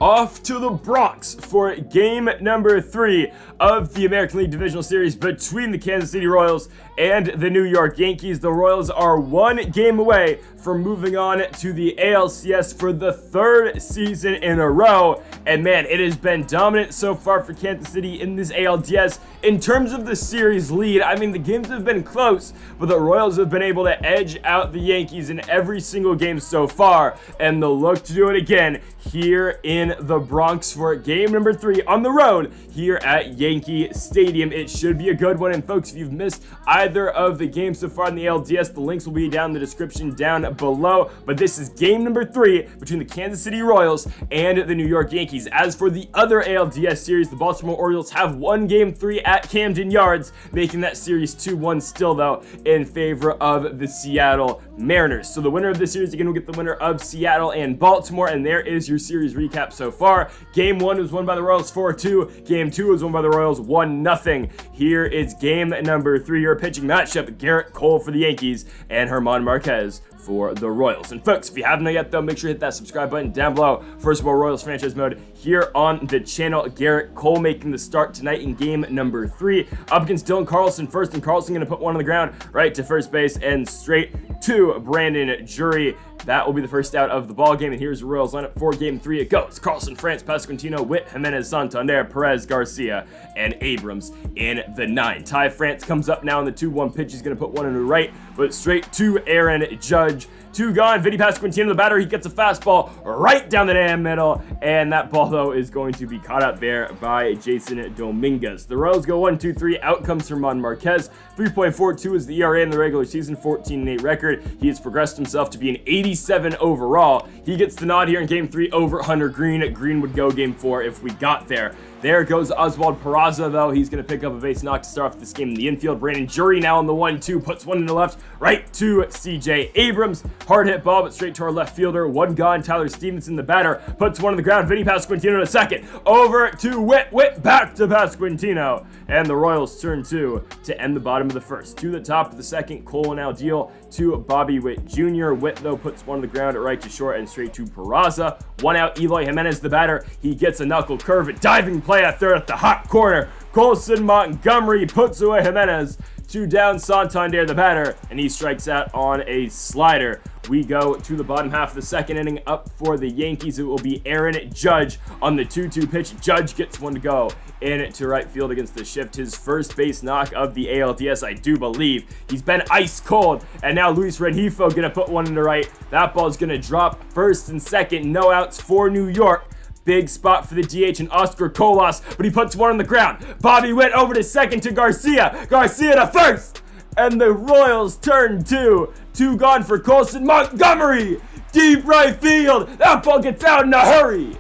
off to the Bronx for game number 3 of the American League Divisional Series between the Kansas City Royals and the New York Yankees. The Royals are 1 game away from moving on to the ALCS for the 3rd season in a row. And man, it has been dominant so far for Kansas City in this ALDS. In terms of the series lead, I mean, the games have been close, but the Royals have been able to edge out the Yankees in every single game so far, and they'll look to do it again here in the Bronx for game number 3 on the road here at Yankee Stadium. It should be a good one, and folks, if you've missed either of the games so far in the LDS, the links will be down in the description down below. But this is game number 3 between the Kansas City Royals and the New York Yankees. As for the other ALDS series, the Baltimore Orioles have won game 3 at Camden Yards, making that series 2-1 still, though, in favor of the Seattle Mariners. So the winner of this series, again, will get the winner of Seattle and Baltimore, and there is your series recap so far. Game 1 was won by the Royals 4-2. Game 2 was won by the Royals 1-0. Here is game number 3, your pitching matchup: Garrett Cole for the Yankees and German Marquez for the Royals. And folks, if you haven't yet, though, make sure to hit that subscribe button down below. First of all, Royals franchise mode here on the channel. Garrett Cole making the start tonight in game number 3 up against Dylan Carlson first, and Carlson going to put one on the ground right to first base and straight to Brandon Drury. That will be the first out of the ball game, and here's the Royals lineup for game 3. It goes Carlson, France, Pasquantino, Witt, Jimenez, Santander, Perez, Garcia, and Abrams in the 9. Ty France comes up now in the 2-1 pitch. He's going to put one in the right, but straight to Aaron Judge. 2 gone. Vinny Pasquantino, the batter, he gets a fastball right down the damn middle, and that ball, though, is going to be caught up there by Jason Dominguez. The Royals go 1-2-3. Out comes German Marquez. 3.42 is the ERA in the regular season, 14-8 record. He has progressed himself to be an 87 overall. He gets the nod here in game 3 over Hunter Green. Green would go game 4 if we got there. There goes Oswald Peraza, though. He's going to pick up a base knock to start off this game in the infield. Brandon Drury now on the 1-2, puts one in the left, right to CJ Abrams. Hard hit ball, but straight to our left fielder. 1 gone. Tyler Stevenson, the batter, puts one on the ground. Vinny Pasquantino to second. Over to Witt. Witt back to Pasquantino. And the Royals turn 2 to end the bottom of the first. To the top of the second, Cole and Aldeal to Bobby Witt Jr. Witt, though, puts one on the ground at right to short and straight to Peraza. 1 out. Eloy Jimenez, the batter. He gets a knuckle curve. A diving play at third at the hot corner. Colson Montgomery puts away Jimenez. 2 down. Santander, the batter, and he strikes out on a slider. We go to the bottom half of the second inning. Up for the Yankees, it will be Aaron Judge on the 2-2 pitch. Judge gets one to go in to right field against the shift. His first base knock of the ALDS, I do believe. He's been ice cold, and now Luis Rengifo gonna put one in the right. That ball's gonna drop first and second. No outs for New York. Big spot for the DH and Oscar Colas, but he puts one on the ground. Bobby Witt over to second to Garcia. Garcia to first. And the Royals turn 2. 2 gone for Colson Montgomery. Deep right field. That ball gets out in a hurry.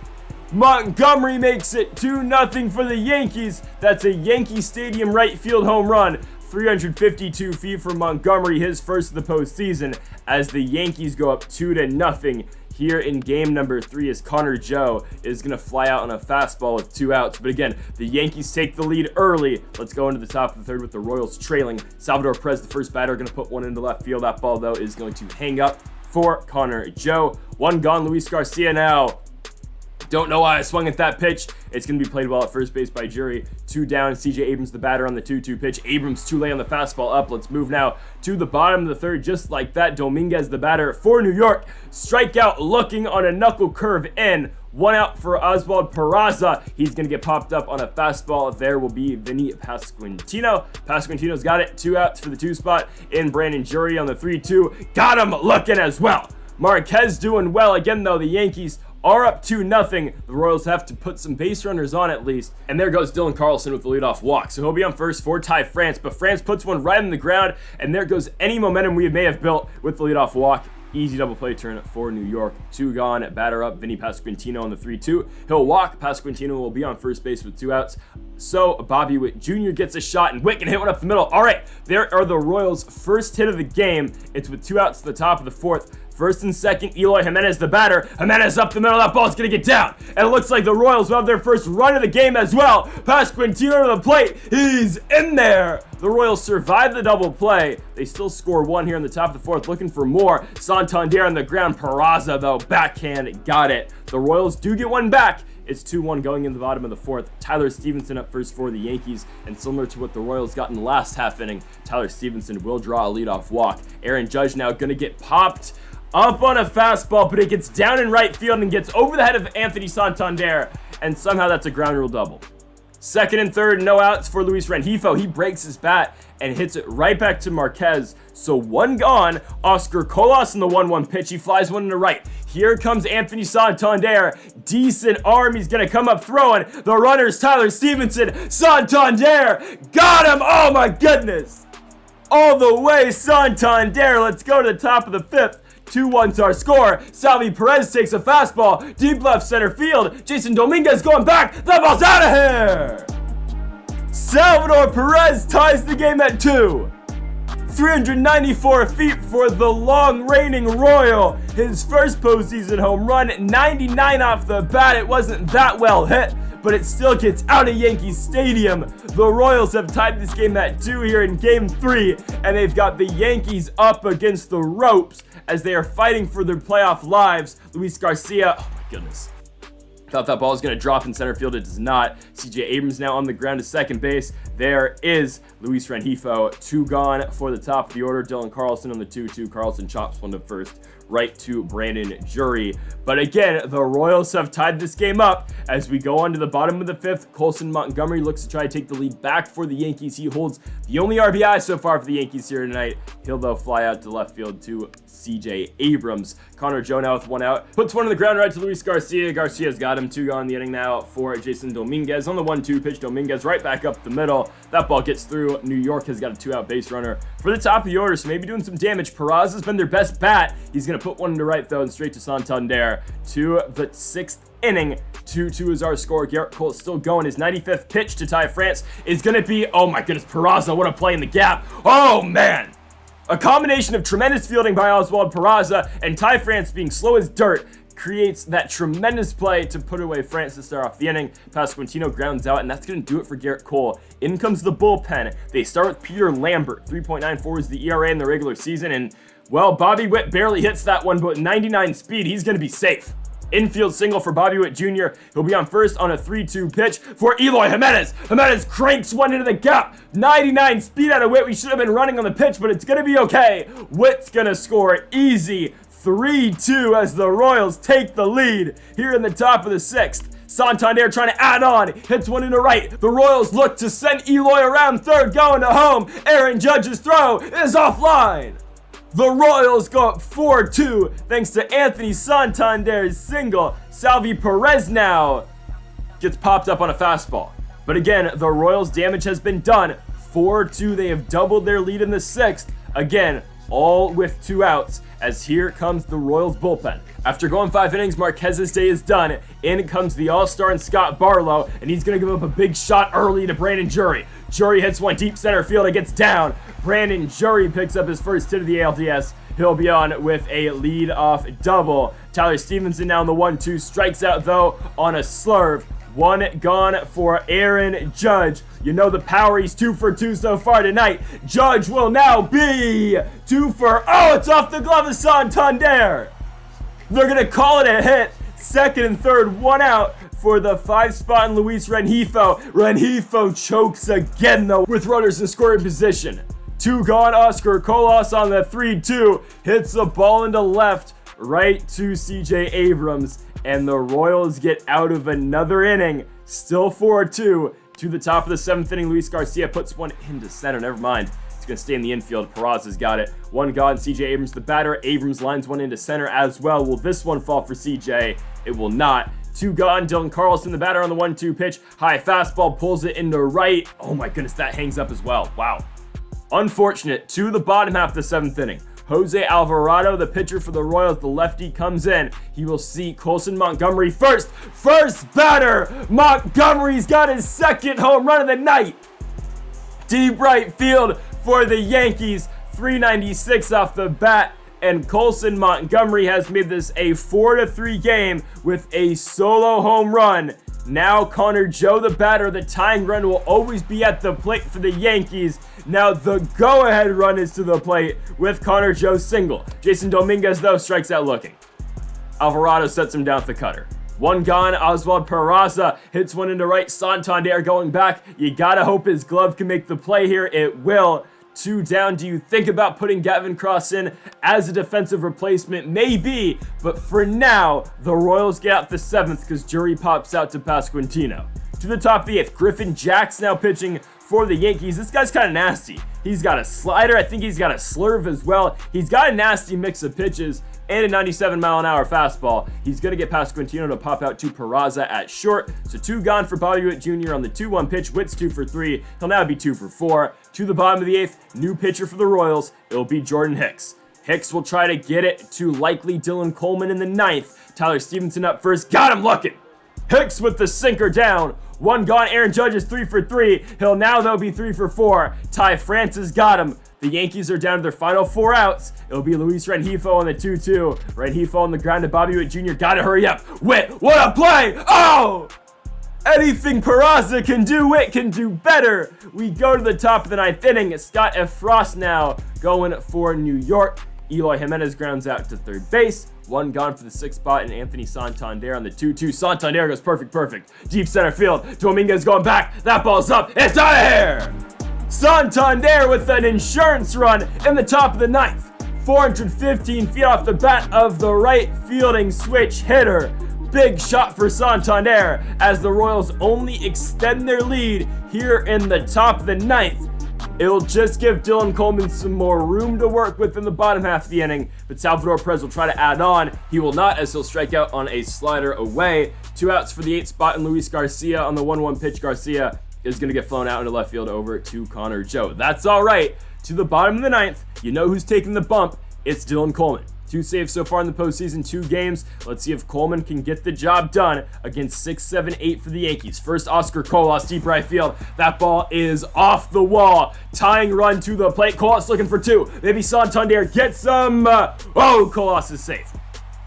Montgomery makes it 2-0 for the Yankees. That's a Yankee Stadium right field home run. 352 feet for Montgomery, his first of the postseason, as the Yankees go up 2-0. Here in game number 3, as Connor Joe is going to fly out on a fastball with 2 outs. But again, the Yankees take the lead early. Let's go into the top of the 3rd with the Royals trailing. Salvador Perez, the first batter, going to put one into left field. That ball, though, is going to hang up for Connor Joe. 1 gone. Luis Garcia now. Don't know why I swung at that pitch. It's going to be played well at first base by Drury. 2 down. CJ Abrams, the batter, on the 2-2 pitch. Abrams too late on the fastball up. Let's move now to the bottom of the 3rd. Just like that, Dominguez, the batter for New York. Strikeout looking on a knuckle curve in. 1 out for Oswald Peraza. He's going to get popped up on a fastball. There will be Vinny Pasquantino. Pasquantino's got it. 2 outs for the 2 spot in Brandon Drury on the 3-2. Got him looking as well. Marquez doing well. Again, though, the Yankees are up 2-0. The Royals have to put some base runners on at least. And there goes Dylan Carlson with the leadoff walk. So he'll be on first for Ty France. But France puts one right on the ground. And there goes any momentum we may have built with the leadoff walk. Easy double play turn for New York. 2 gone. Batter up. Vinny Pasquantino on the 3-2. He'll walk. Pasquantino will be on first base with 2 outs. So Bobby Witt Jr. gets a shot, and Witt can hit one up the middle. All right, there are the Royals' first hit of the game. It's with 2 outs to the top of the 4th. First and second, Eloy Jimenez, the batter. Jimenez up the middle. That ball's going to get down. And it looks like the Royals will have their first run of the game as well. Pass Quintino to the plate. He's in there. The Royals survive the double play. They still score one here in the top of the fourth, looking for more. Santander on the ground. Peraza, though, backhand, got it. The Royals do get one back. It's 2-1 going in the bottom of the fourth. Tyler Stevenson up first for the Yankees, and similar to what the Royals got in the last half inning, Tyler Stevenson will draw a leadoff walk. Aaron Judge now going to get popped up on a fastball, but it gets down in right field and gets over the head of Anthony Santander, and somehow that's a ground rule double. Second and third, no outs for Luis Rengifo. He breaks his bat and hits it right back to Marquez. So one gone. Oscar Colas in the 1-1 pitch. He flies one to right. Here comes Anthony Santander. Decent arm. He's going to come up throwing. The runner's Tyler Stevenson. Santander got him. Oh my goodness. All the way, Santander. Let's go to the top of the fifth. 2-1's our score. Salvi Perez takes a fastball. Deep left center field. Jason Dominguez going back. The ball's out of here. Salvador Perez ties the game at 2. 394 feet for the long reigning Royal. His first postseason home run. 99 off the bat. It wasn't that well hit, but it still gets out of Yankee Stadium. The Royals have tied this game at 2 here in Game 3, and they've got the Yankees up against the ropes as they are fighting for their playoff lives. Luis Garcia, oh my goodness. Thought that ball was going to drop in center field. It does not. CJ Abrams now on the ground to second base. There is Luis Rengifo. 2 gone for the top of the order. Dylan Carlson on the 2-2. Carlson chops one to first, right to Brandon Jury. But again, the Royals have tied this game up. As we go on to the bottom of the fifth, Colson Montgomery looks to try to take the lead back for the Yankees. He holds the only RBI so far for the Yankees here tonight. He'll, though, fly out to left field to CJ Abrams. Connor Joe now with 1 out. Puts one on the ground right to Luis Garcia. Garcia's got him. 2 gone in the inning now for Jason Dominguez. On the 1-2 pitch, Dominguez right back up the middle. That ball gets through. New York has got a 2-out base runner for the top of the order, so maybe doing some damage. Peraza has been their best bat. He's going to put one to right, though, and straight to Santander. To the 6th inning. 2-2 is our score. Garrett Cole is still going. His 95th pitch to Ty France is going to be, oh my goodness, Peraza, what a play in the gap. Oh, man. A combination of tremendous fielding by Oswald Peraza and Ty France being slow as dirt creates that tremendous play to put away France to start off the inning. Pasquantino grounds out, and that's going to do it for Garrett Cole. In comes the bullpen. They start with Peter Lambert. 3.94 is the ERA in the regular season, and, well, Bobby Witt barely hits that one, but with 99 speed, he's going to be safe. Infield single for Bobby Witt Jr. He'll be on first on a 3-2 pitch for Eloy Jimenez. Jimenez cranks one into the gap. 99 speed out of Witt. We should have been running on the pitch, but it's going to be okay. Witt's going to score easy. 3-2 as the Royals take the lead here in the top of the 6th. Santander trying to add on. Hits one into right. The Royals look to send Eloy around third, going to home. Aaron Judge's throw is offline. The Royals go up 4-2 thanks to Anthony Santander's single. Salvi Perez now gets popped up on a fastball. But again, the Royals' damage has been done. 4-2, they have doubled their lead in the 6th. Again, all with 2 outs, as here comes the Royals bullpen. After going 5 innings, Marquez's day is done. In comes the All-Star and Scott Barlow, and he's going to give up a big shot early to Brandon Jury. Jury hits one deep center field. It gets down. Brandon Jury picks up his first hit of the ALDS. He'll be on with a lead-off double. Tyler Stevenson now in the 1-2. Strikes out, though, on a slurve. 1 gone for Aaron Judge. You know the power. He's 2 for 2 so far tonight. Judge will now be 2 for... Oh, it's off the glove of Santander. They're going to call it a hit. Second and third, 1 out for the 5 spot in Luis Rengifo. Rengifo chokes again, though, with runners in scoring position. 2 gone. Oscar Colas on the 3-2. Hits the ball into left, right to CJ Abrams. And the Royals get out of another inning. Still 4-2. To the top of the 7th inning, Luis Garcia puts one into center. Never mind. It's going to stay in the infield. Peraza's got it. 1 gone. CJ Abrams, the batter. Abrams lines one into center as well. Will this one fall for CJ? It will not. 2 gone. Dylan Carlson, the batter on the 1-2 pitch. High fastball, pulls it into right. Oh my goodness, that hangs up as well. Wow. Unfortunate. To the bottom half of the 7th inning. Jose Alvarado, the pitcher for the Royals, the lefty, comes in. He will see Colson Montgomery first. First batter. Montgomery's got his 2nd home run of the night. Deep right field for the Yankees. 396 off the bat. and Colson Montgomery has made this a 4-3 game with a solo home run. Now Connor Joe, the batter, the tying run will always be at the plate for the Yankees. Now the go-ahead run is to the plate with Connor Joe's single. Jason Dominguez, though, strikes out looking. Alvarado sets him down with the cutter. One gone, Oswald Peraza hits one into right. Santander going back. You gotta hope his glove can make the play here. It will. 2 down. Do you think about putting Gavin Cross in as a defensive replacement? Maybe, but for now, the Royals get out the 7th because Jury pops out to Pasquantino. To the top of the 8th, Griffin Jack's now pitching for the Yankees. This guy's kind of nasty. He's got a slider. I think he's got a slurve as well. He's got a nasty mix of pitches and a 97-mile-an-hour fastball. He's going to get Pasquantino to pop out to Peraza at short. So 2 gone for Bobby Witt Jr. on the 2-1 pitch. Witt's 2 for 3. He'll now be 2 for 4. To the bottom of the 8th, new pitcher for the Royals. It'll be Jordan Hicks. Hicks will try to get it to likely Dylan Coleman in the 9th. Tyler Stevenson up first. Got him looking. Hicks with the sinker down. 1 gone. Aaron Judge is 3 for 3. He'll now, though, be 3 for 4. Ty France got him. The Yankees are down to their final 4 outs. It'll be Luis Rengifo on the 2-2. Rengifo on the ground to Bobby Witt Jr. Gotta hurry up. Witt, what a play! Oh! Anything Peraza can do, Witt can do better. We go to the top of the 9th inning. Scott F. Frost now going for New York. Eloy Jimenez grounds out to third base. 1 gone for the 6th spot, and Anthony Santander on the 2-2. Santander goes perfect. Deep center field. Dominguez going back. That ball's up. It's out of here! Santander with an insurance run in the top of the 9th. 415 feet off the bat of the right fielding switch hitter. Big shot for Santander as the Royals only extend their lead here in the top of the 9th. It'll just give Dylan Coleman some more room to work with in the bottom half of the inning, but Salvador Perez will try to add on. He will not, as he'll strike out on a slider away. 2 outs for the 8th spot, and Luis Garcia on the 1-1 pitch. Garcia is going to get flown out into left field over to Connor Joe. That's all right. To the bottom of the 9th, you know who's taking the bump. It's Dylan Coleman. 2 saves so far in the postseason, 2 games. Let's see if Coleman can get the job done against 6, 7, 8 for the Yankees. First, Oscar Colas, deep right field. That ball is off the wall. Tying run to the plate. Colas looking for 2. Maybe Santander gets some. Colas is safe.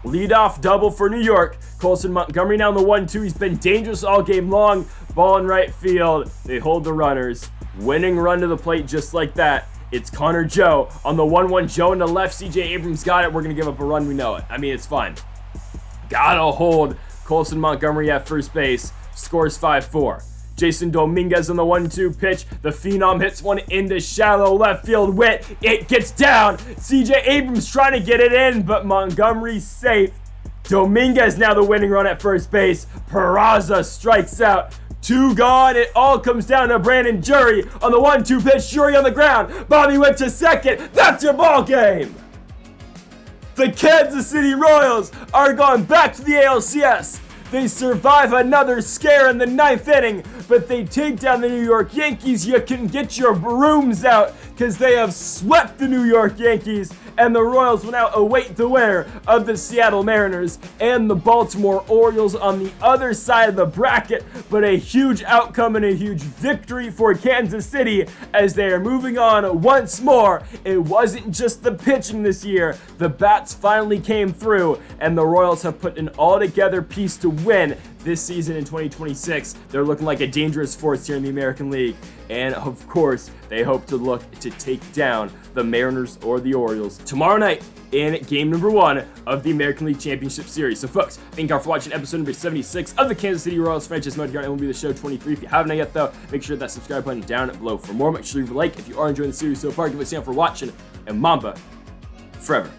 Leadoff double for New York. Colson Montgomery now in the 1-2. He's been dangerous all game long. Ball in right field. They hold the runners. Winning run to the plate just like that. It's Connor Joe on the 1-1. Joe in the left. CJ Abrams got it. We're going to give up a run. We know it. I mean, it's fine. Gotta hold Colson Montgomery at first base. Scores 5-4. Jason Dominguez on the 1-2 pitch. The Phenom hits one into shallow left field. Witt. It gets down. CJ Abrams trying to get it in, but Montgomery's safe. Dominguez now the winning run at first base. Peraza strikes out. 2 gone. It all comes down to Brandon Jury on the 1-2 pitch. Jury on the ground. Bobby Witt to second. That's your ball game. The Kansas City Royals are going back to the ALCS. They survive another scare in the 9th inning, but they take down the New York Yankees. You can get your brooms out because they have swept the New York Yankees, and the Royals will now await the winner of the Seattle Mariners and the Baltimore Orioles on the other side of the bracket. But a huge outcome and a huge victory for Kansas City as they are moving on once more. It wasn't just the pitching this year. The bats finally came through, and the Royals have put an all-together piece to win this season in 2026. They're looking like a dangerous force here in the American League. And of course, they hope to look to take down the Mariners or the Orioles tomorrow night in game number 1 of the American League Championship Series. So folks, thank you all for watching episode number 76 of the Kansas City Royals franchise mode here on MLB The Show 23. If you haven't yet though, make sure that subscribe button down below for more. Make sure you leave a like if you are enjoying the series so far. Give it a stand for watching, and Mamba forever.